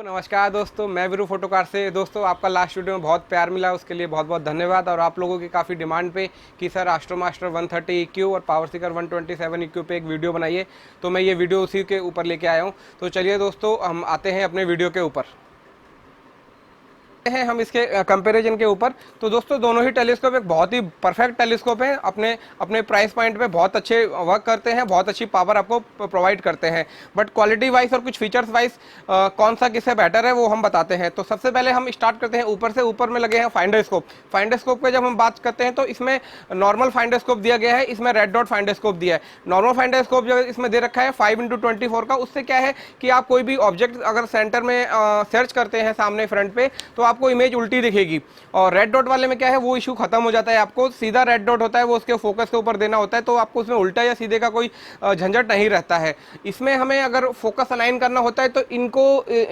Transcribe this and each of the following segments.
नमस्कार दोस्तों, मैं वीरू फोटोकार से। दोस्तों, आपका लास्ट वीडियो में बहुत प्यार मिला, उसके लिए बहुत बहुत धन्यवाद। और आप लोगों की काफ़ी डिमांड पे कि सर एस्ट्रो मास्टर 130 EQ और पावर सीकर 127 EQ पे एक वीडियो बनाइए, तो मैं ये वीडियो उसी के ऊपर लेके आया हूँ। तो चलिए दोस्तों, हम आते हैं अपने वीडियो के ऊपर हैं हम इसके कंपैरिजन के ऊपर। तो दोस्तों, दोनों ही टेलीस्कोप एक बहुत ही परफेक्ट टेलीस्कोप है, अपने अपने प्राइस पॉइंट पे बहुत अच्छे वर्क करते हैं, बहुत अच्छी पावर आपको प्रोवाइड करते हैं। बट क्वालिटी वाइज और कुछ फीचर्स वाइज कौन सा किससे बेटर है वो हम बताते हैं। तो सबसे पहले हम स्टार्ट करते हैं ऊपर से। ऊपर में लगे हैं फाइंडर स्कोप। फाइंडर स्कोप पे जब हम बात करते हैं तो इसमें नॉर्मल फाइंडर स्कोप दिया गया है, इसमें रेड डॉट फाइंडर स्कोप दिया है। नॉर्मल फाइंडर स्कोप जो इसमें दे रखा है 5x24 का, उससे क्या है कि आप कोई भी ऑब्जेक्ट अगर सेंटर में सर्च करते हैं सामने फ्रंट पे, तो आपको इमेज उल्टी दिखेगी। और रेड डॉट वाले में क्या है, वो इशू खत्म हो जाता है। आपको सीधा रेड डॉट होता है, वो उसके फोकस के ऊपर देना होता है, तो आपको उसमें उल्टा या सीधे का कोई झंझट नहीं रहता है। इसमें हमें अगर फोकस अलाइन करना होता है तो इनको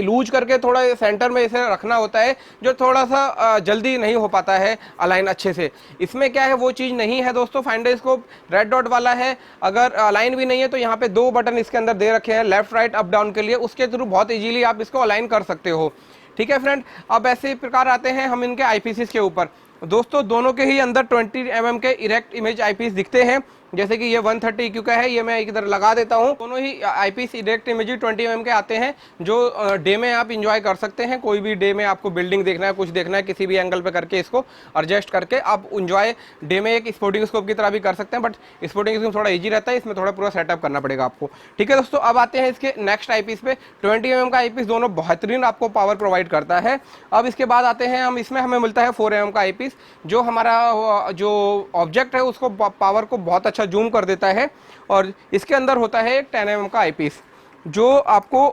लूज करके थोड़ा सेंटर में इसे रखना होता है, जो थोड़ा सा जल्दी नहीं हो पाता है अलाइन अच्छे से। इसमें क्या है, वो चीज़ नहीं है दोस्तों। फाइंडर स्कोप रेड डॉट वाला है, अगर अलाइन भी नहीं है तो यहाँ पे 2 बटन इसके अंदर दे रखे हैं, लेफ्ट राइट अप डाउन के लिए। उसके थ्रू बहुत इजीली आप इसको अलाइन कर सकते हो। ठीक है फ्रेंड, अब ऐसे प्रकार आते हैं हम इनके आईपीसीस के ऊपर। दोस्तों, दोनों के ही अंदर 20 mm के इरेक्ट इमेज आईपीस दिखते हैं। जैसे कि ये 130 EQ का है, ये मैं इधर लगा देता हूँ। दोनों ही आईपीस इरेक्ट इमेज 20 mm के आते हैं, जो डे में आप इंजॉय कर सकते हैं। कोई भी डे में आपको बिल्डिंग देखना है, कुछ देखना है, किसी भी एंगल पे करके इसको एडजस्ट करके आप इंजॉय डे में एक स्पोर्टिंग स्कोप की तरह भी कर सकते हैं। बट स्पोर्टिंग स्कोप थोड़ा ईजी रहता है, इसमें थोड़ा पूरा सेटअप करना पड़ेगा आपको। ठीक है दोस्तों, अब आते हैं इसके नेक्स्ट आईपीस पे। 20 mm का आईपीस दोनों बेहतरीन आपको पावर प्रोवाइड करता है। अब इसके बाद आते हैं हम, इसमें हमें मिलता है 4 mm का आईपीस, जो हमारा जो ऑब्जेक्ट है उसको पावर को बहुत अच्छा जूम कर देता है। और इसके अंदर होता है एक 10 mm का आईपीस, जो आपको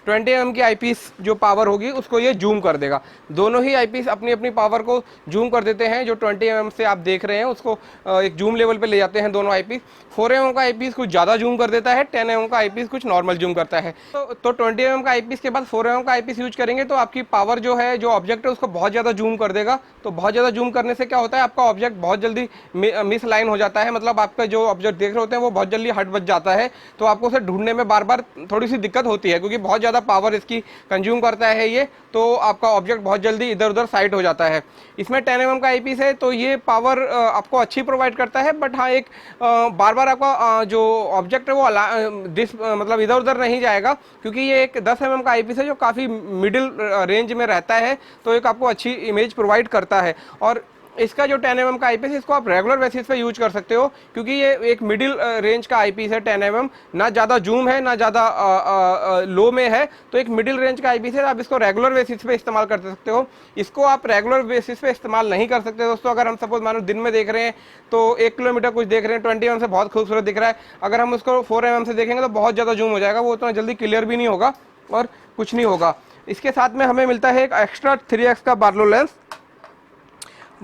20 mm की आईपीस जो पावर होगी उसको ये जूम कर देगा। दोनों ही आईपीस अपनी अपनी पावर को जूम कर देते हैं। जो 20 mm से आप देख रहे हैं उसको एक जूम लेवल पे ले जाते हैं दोनों आईपीस। 4 mm का आईपीस कुछ ज़्यादा जूम कर देता है, 10 mm का आईपीस कुछ नॉर्मल जूम करता है। तो 20 mm का आईपीस के बाद 4 mm का आईपीस यूज करेंगे तो आपकी पावर जो है, जो ऑब्जेक्ट है उसको बहुत ज़्यादा जूम कर देगा। तो बहुत ज़्यादा जूम करने से क्या होता है, आपका ऑब्जेक्ट बहुत जल्दी मिस लाइन हो जाता है। मतलब आपका जो ऑब्जेक्ट देख रहे होते हैं वो बहुत जल्दी हट बच जाता है। तो आपको उसे ढूंढने में बार बार थोड़ी सी दिक्कत होती है, क्योंकि बहुत ज़्यादा पावर इसकी कंज्यूम करता है ये। तो आपका ऑब्जेक्ट बहुत जल्दी इधर उधर साइड हो जाता है। इसमें 10 mm का आईपीस है, तो ये पावर आपको अच्छी प्रोवाइड करता है। बट हाँ, एक बार बार आपका जो ऑब्जेक्ट है वो मतलब इधर उधर नहीं जाएगा, क्योंकि ये एक 10 mm का आईपीस है जो काफ़ी मिडिल रेंज में रहता है। तो एक आपको अच्छी इमेज प्रोवाइड करता है। और इसका जो 10 mm का आईपीस है, इसको आप रेगुलर बेसिस पे यूज कर सकते हो, क्योंकि ये एक मिडिल रेंज का आईपीस है। 10 mm ना ज़्यादा जूम है, ना ज़्यादा लो में है, तो एक मिडिल रेंज का आईपीस है। आप इसको रेगुलर बेसिस पे इस्तेमाल कर सकते हो। इसको आप रेगुलर बेसिस पे इस्तेमाल नहीं कर सकते दोस्तों। अगर हम सपोज मानो दिन में देख रहे हैं तो 1 किलोमीटर कुछ देख रहे हैं, 20 mm से बहुत खूबसूरत दिख रहा है। अगर हम उसको 4 mm से देखेंगे तो बहुत ज़्यादा जूम हो जाएगा, वो उतना जल्दी क्लियर भी नहीं होगा और कुछ नहीं होगा। इसके साथ में हमें मिलता है एक एक्स्ट्रा 3x का Barlow lens.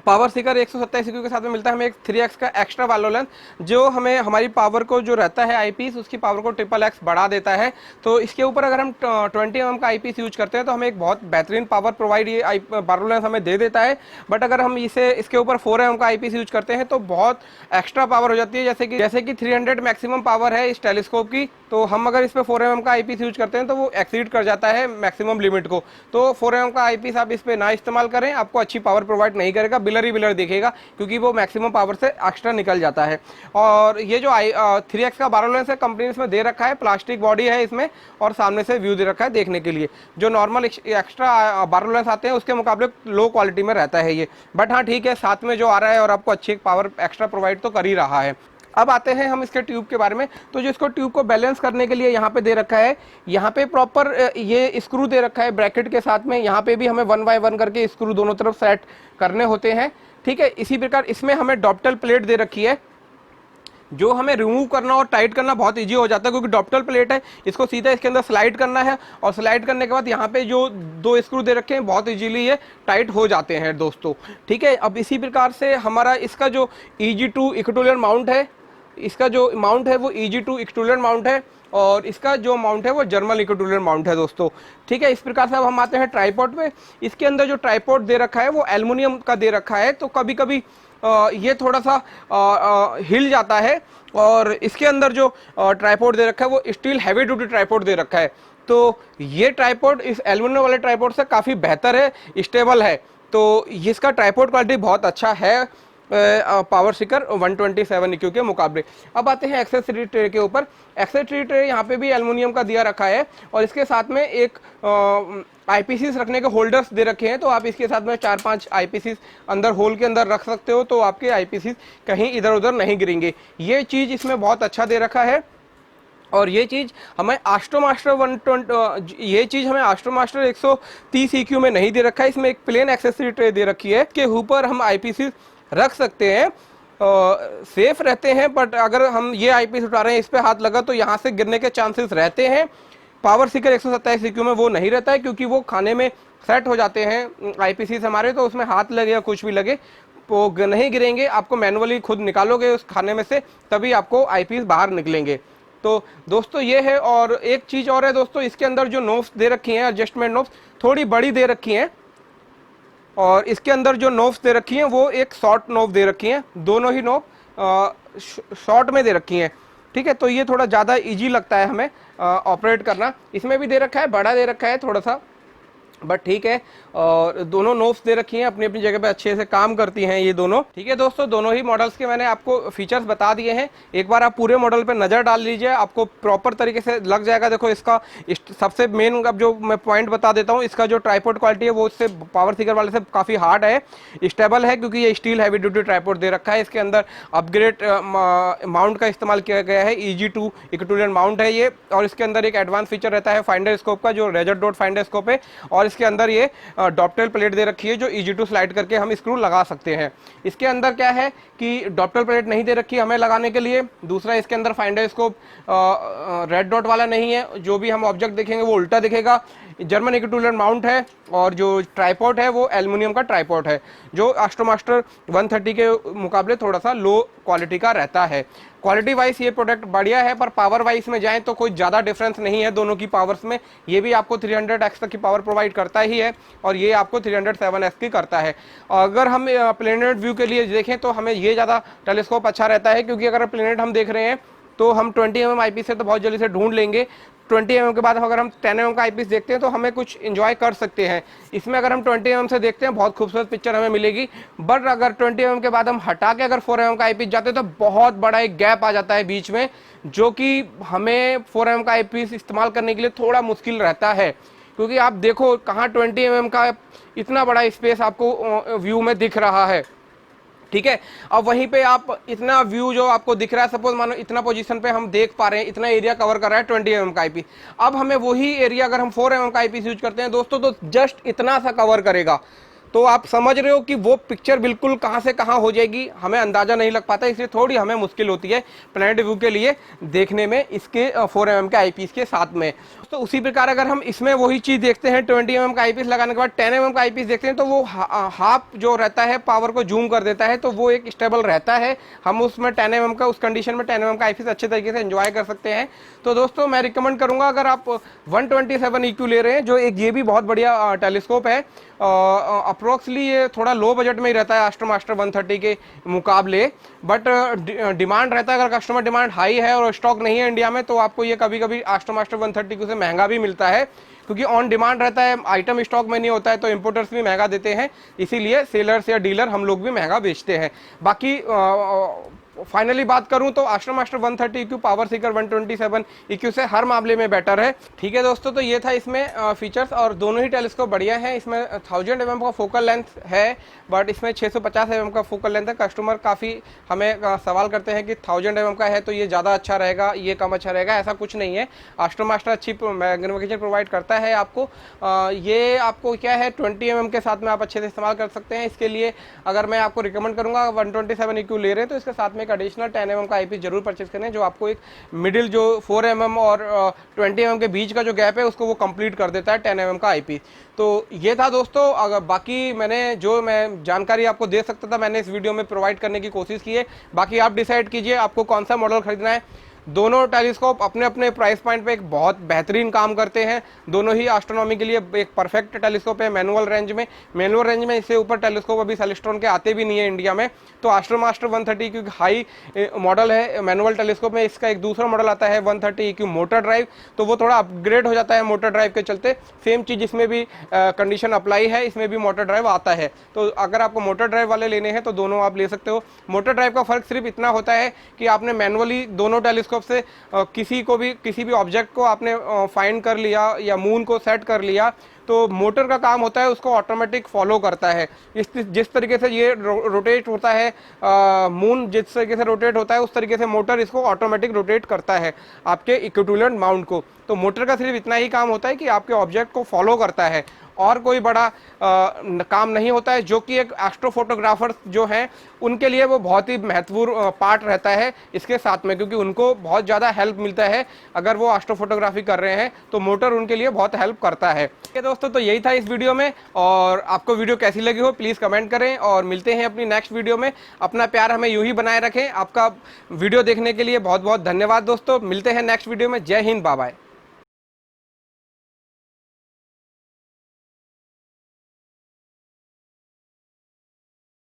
Power Sikar 127 EQ के साथ में मिलता है हमें एक 3x का एक्स्ट्रा बार्लो लेंस, जो हमें हमारी पावर को जो रहता है आईपीस, उसकी पावर को XXX बढ़ा देता है। तो इसके ऊपर अगर हम 20 mm का आईपीस यूज करते हैं तो हमें एक बहुत बेहतरीन पावर प्रोवाइड ये बार्लो लेंस हमें दे देता है। बट अगर हम इसके ऊपर 4 mm का आईपीस यूज करते हैं तो बहुत एक्स्ट्रा पावर हो जाती है। जैसे कि 300 मैक्सिमम पावर है इस टेलीस्कोप की, तो हम अगर इस पर 4 mm का आईपीस यूज करते हैं तो वो एक्सीड कर जाता है मैक्सिमम लिमिट को। तो 4 mm का आईपीस आप इस पर ना इस्तेमाल करें, आपको अच्छी पावर प्रोवाइड नहीं करेगा, बिलर ही बिलर दिखेगा, क्योंकि वो मैक्सिमम पावर से एक्स्ट्रा निकल जाता है। और ये जो 3x का बार्लो लेंस है, कंपनी ने इसमें दे रखा है, प्लास्टिक बॉडी है इसमें, और सामने से व्यू दे रखा है देखने के लिए। जो नॉर्मल एक्स्ट्रा बार्लो लेंस आते हैं उसके मुकाबले लो क्वालिटी में रहता है ये। बट हाँ ठीक है, साथ में जो आ रहा है और आपको अच्छी पावर एक्स्ट्रा प्रोवाइड तो कर ही रहा है। अब आते हैं हम इसके ट्यूब के बारे में। तो जो इसको ट्यूब को बैलेंस करने के लिए यहाँ पे दे रखा है, यहाँ पे प्रॉपर ये स्क्रू दे रखा है ब्रैकेट के साथ में। यहाँ पे भी हमें 1 बाय 1 करके स्क्रू दोनों तरफ सेट करने होते हैं। ठीक है, इसी प्रकार इसमें हमें डॉप्टल प्लेट दे रखी है। जो हमें रिमूव करना और टाइट करना बहुत इजी हो जाता है, क्योंकि डॉप्टल प्लेट है, इसको सीधा इसके अंदर स्लाइड करना है और स्लाइड करने के बाद यहाँ पे जो 2 स्क्रू दे रखे हैं बहुत इजीली ये टाइट हो जाते हैं दोस्तों। ठीक है, अब इसी प्रकार से हमारा इसका जो EG2 इक्विटोरियल माउंट है, इसका जो माउंट है वो EG2 इक्विटोरियल माउंट है और इसका जो माउंट है वो जर्मन इक्विटोरियल माउंट है दोस्तों। ठीक है, इस प्रकार से अब हम आते हैं ट्राइपॉड पे। इसके अंदर जो ट्राइपॉड दे रखा है वो एल्युमिनियम का दे रखा है, तो कभी कभी ये थोड़ा सा हिल जाता है। और इसके अंदर जो ट्राइपॉड दे रखा है वो स्टील हैवी ड्यूटी ट्राइपॉड दे रखा है, तो ये ट्राइपॉड इस एल्युमिनियम वाले ट्राइपॉड से काफ़ी बेहतर है, स्टेबल है, तो इसका ट्राइपॉड क्वालिटी बहुत अच्छा है पावर सीकर 127 EQ के मुकाबले। अब आते हैं एक्सेसरी ट्रे के ऊपर। एक्सेसरी ट्रे यहाँ पे भी एल्युमिनियम का दिया रखा है और इसके साथ में एक IPCs रखने के होल्डर्स दे रखे हैं, तो आप इसके साथ में 4-5 IPCs अंदर होल के अंदर रख सकते हो, तो आपके IPCs कहीं इधर उधर नहीं गिरेंगे। ये चीज़ इसमें बहुत अच्छा दे रखा है। और ये चीज़ हमें आस्ट्रोमास्टर 120 ये चीज़ हमें आस्ट्रोमास्टर 130 EQ में नहीं दे रखा है। इसमें एक प्लेन एक्सेसरी ट्रे दे रखी है, के ऊपर हम IPCs रख सकते हैं, सेफ रहते हैं, बट अगर हम ये IPC उठा रहे हैं, इस पे हाथ लगा तो यहाँ से गिरने के चांसेस रहते हैं। पावर सीकर 127 EQ में वो नहीं रहता है, क्योंकि वो खाने में सेट हो जाते हैं IPCs हमारे, तो उसमें हाथ लगे या कुछ भी लगे वो नहीं गिरेंगे। आपको मैनुअली खुद निकालोगे उस खाने में से, तभी आपको IPCs बाहर निकलेंगे। तो दोस्तों ये है। और एक चीज़ और है दोस्तों, इसके अंदर जो नोब्स दे रखी हैं, एडजस्टमेंट नोब्स थोड़ी बड़ी दे रखी हैं, और इसके अंदर जो नोब्स दे रखी हैं वो एक शॉर्ट नोब दे रखी हैं, दोनों ही नोब शॉर्ट में दे रखी हैं। ठीक है, तो ये थोड़ा ज़्यादा इजी लगता है हमें ऑपरेट करना। इसमें भी दे रखा है, बड़ा दे रखा है थोड़ा सा, बट ठीक है। और दोनों नोब्स दे रखी हैं, अपनी अपनी जगह पे अच्छे से काम करती हैं ये दोनों। ठीक है दोस्तों, दोनों ही मॉडल्स के मैंने आपको फीचर्स बता दिए हैं। एक बार आप पूरे मॉडल पे नज़र डाल लीजिए, आपको प्रॉपर तरीके से लग जाएगा। देखो इसका सबसे मेन अब जो मैं पॉइंट बता देता हूँ, इसका जो ट्राइपॉड क्वालिटी है वो इससे पावर सीकर वाले से काफ़ी हार्ड है, स्टेबल है, क्योंकि ये स्टील हैवी ड्यूटी ट्राइपॉड दे रखा है। इसके अंदर अपग्रेड माउंट का इस्तेमाल किया गया है, EG2 इक्विटोरियल माउंट है ये। और इसके अंदर एक एडवांस फीचर रहता है फाइंडर स्कोप का, जो रेजर डॉट फाइंडर स्कोप है। और इसके अंदर ये डॉप्टेल प्लेट दे रखी है, जो EG2 स्लाइड करके हम स्क्रू लगा सकते हैं। इसके अंदर क्या है कि डॉप्टेल प्लेट नहीं दे रखी है हमें लगाने के लिए। दूसरा, इसके अंदर फाइंडर स्कोप रेड डॉट वाला नहीं है, जो भी हम ऑब्जेक्ट देखेंगे वो उल्टा दिखेगा। जर्मन इक्विटोरियल माउंट है और जो ट्राइपॉड है वो एल्युमिनियम का ट्राइपॉड है, जो आस्ट्रोमास्टर 130 के मुकाबले थोड़ा सा लो क्वालिटी का रहता है। क्वालिटी वाइज ये प्रोडक्ट बढ़िया है, पर पावर वाइज में जाएं तो कोई ज़्यादा डिफरेंस नहीं है दोनों की पावर्स में। ये भी आपको 300x तक की पावर प्रोवाइड करता ही है और ये आपको 307x की करता है। अगर हम प्लेनेट व्यू के लिए देखें तो हमें ये ज़्यादा टेलीस्कोप अच्छा रहता है, क्योंकि अगर प्लेनेट हम देख रहे हैं तो हम 20 mm IPS से तो बहुत जल्दी से ढूंढ लेंगे। 20 mm के बाद अगर हम 10 mm का IPS देखते हैं तो हमें कुछ एंजॉय कर सकते हैं। इसमें अगर हम 20 mm से देखते हैं बहुत खूबसूरत पिक्चर हमें मिलेगी, बट अगर 20 mm के बाद हम हटा के अगर 4 mm का IPS जाते हैं तो बहुत बड़ा एक गैप आ जाता है बीच में, जो कि हमें 4 mm का IPS इस्तेमाल करने के लिए थोड़ा मुश्किल रहता है। क्योंकि आप देखो कहाँ 20 mm का इतना बड़ा स्पेस आपको व्यू में दिख रहा है। ठीक है, अब वहीं पे आप इतना व्यू जो आपको दिख रहा है, सपोज मानो इतना पोजीशन पे हम देख पा रहे हैं, इतना एरिया कवर कर रहा है 20 mm का IPS। अब हमें वही एरिया अगर हम 4 mm का IPS यूज करते हैं दोस्तों, तो जस्ट इतना सा कवर करेगा। तो आप समझ रहे हो कि वो पिक्चर बिल्कुल कहाँ से कहाँ हो जाएगी, हमें अंदाजा नहीं लग पाता, इसलिए थोड़ी हमें मुश्किल होती है प्लैनेट व्यू के लिए देखने में इसके 4 mm के IPS के साथ में। तो उसी प्रकार अगर हम इसमें वही चीज़ देखते हैं, 20 mm का IPS लगाने के बाद 10 mm का IPS देखते हैं, तो वो हाफ जो रहता है पावर को जूम कर देता है, तो वो एक स्टेबल रहता है। हम उसमें 10 mm का उस कंडीशन में 10 mm का IPS अच्छे तरीके से एंजॉय कर सकते हैं। तो दोस्तों मैं रिकमेंड करूँगा, अगर आप 127 EQ ले रहे हैं, जो एक ये भी बहुत बढ़िया टेलीस्कोप है, अप्रोक्सली ये थोड़ा लो बजट में ही रहता है आस्ट्रोमास्टर 130 के मुकाबले, बट डिमांड रहता है, अगर कस्टमर डिमांड हाई है और स्टॉक नहीं है इंडिया में, तो आपको ये कभी कभी आस्ट्रोमास्टर 130 से महंगा भी मिलता है, क्योंकि ऑन डिमांड रहता है, आइटम स्टॉक में नहीं होता है, तो इंपोर्टर्स भी महंगा देते हैं, इसीलिए सेलर्स या डीलर हम लोग भी महंगा बेचते हैं। बाकी फाइनली बात करूं तो आस्ट्रोमास्टर 130 EQ पावर सीकर 127 EQ से हर मामले में बेटर है। ठीक है दोस्तों, तो ये था इसमें फीचर्स, और दोनों ही टेलीस्कोप बढ़िया हैं। इसमें 1000 mm का फोकल लेंथ है, बट इसमें 650 mm का फोकल लेंथ है। कस्टमर काफ़ी हमें सवाल करते हैं कि 1000 mm का है तो ये ज़्यादा अच्छा रहेगा, ये कम अच्छा रहेगा, ऐसा कुछ नहीं है। आस्ट्रोमास्टर अच्छी मैग्निफिकेशन प्रोवाइड करता है आपको। ये आपको क्या है 20 mm के साथ में आप अच्छे से इस्तेमाल कर सकते हैं। इसके लिए अगर मैं आपको रिकमेंड करूँगा 127 EQ ले रहे हैं तो इसके साथ में एक एडिशनल 10 mm का आईपीस जरूर परचेज करें, जो आपको एक मिडिल जो 4 mm और 20 mm के बीच का जो गैप है उसको वो कंप्लीट कर देता है 10 mm का आईपीस। तो ये था दोस्तों, अगर बाकी मैं जानकारी आपको दे सकता था मैंने इस वीडियो में प्रोवाइड करने की कोशिश की है। बाकी आप डिसाइड कीजिए आपको कौन सा मॉडल खरीदना है। दोनों टेलीस्कोप अपने अपने प्राइस पॉइंट पे एक बहुत बेहतरीन काम करते हैं। दोनों ही एस्ट्रोनॉमी के लिए एक परफेक्ट टेलीस्कोप है मैनुअल रेंज में। इससे ऊपर टेलीस्कोप अभी सेलेस्ट्रॉन के आते भी नहीं है इंडिया में। तो एस्ट्रोमास्टर 130 क्योंकि हाई मॉडल है मैनुअल टेलीस्कोप में, इसका एक दूसरा मॉडल आता है 130 EQ मोटर ड्राइव, तो वो थोड़ा अपग्रेड हो जाता है मोटर ड्राइव के चलते। सेम चीज़ इसमें भी कंडीशन अप्लाई है, इसमें भी मोटर ड्राइव आता है। तो अगर आपको मोटर ड्राइव वाले लेने हैं तो दोनों आप ले सकते हो। मोटर ड्राइव का फर्क सिर्फ इतना होता है कि आपने मैनुअली दोनों टेलीस्कोप से किसी भी ऑब्जेक्ट को आपने फाइंड कर लिया या मून को सेट कर लिया, तो मोटर का काम होता है उसको ऑटोमेटिक फॉलो करता है। जिस तरीके से ये रोटेट होता है मून, जिस तरीके से रोटेट होता है उस तरीके से मोटर इसको ऑटोमेटिक रोटेट करता है आपके इक्विटोरियल माउंट को। तो मोटर का सिर्फ इतना ही काम होता है कि आपके ऑब्जेक्ट को फॉलो करता है, और कोई बड़ा काम नहीं होता है, जो कि एक एस्ट्रोफोटोग्राफर जो हैं उनके लिए वो बहुत ही महत्वपूर्ण पार्ट रहता है इसके साथ में, क्योंकि उनको बहुत ज़्यादा हेल्प मिलता है अगर वो एस्ट्रोफोटोग्राफी कर रहे हैं, तो मोटर उनके लिए बहुत हेल्प करता है। ठीक है दोस्तों, तो यही था इस वीडियो में, और आपको वीडियो कैसी लगी हो प्लीज़ कमेंट करें, और मिलते हैं अपनी नेक्स्ट वीडियो में। अपना प्यार हमें यूं ही बनाए रखें। आपका वीडियो देखने के लिए बहुत बहुत धन्यवाद दोस्तों। मिलते हैं नेक्स्ट वीडियो में। जय हिंद, बाय बाय।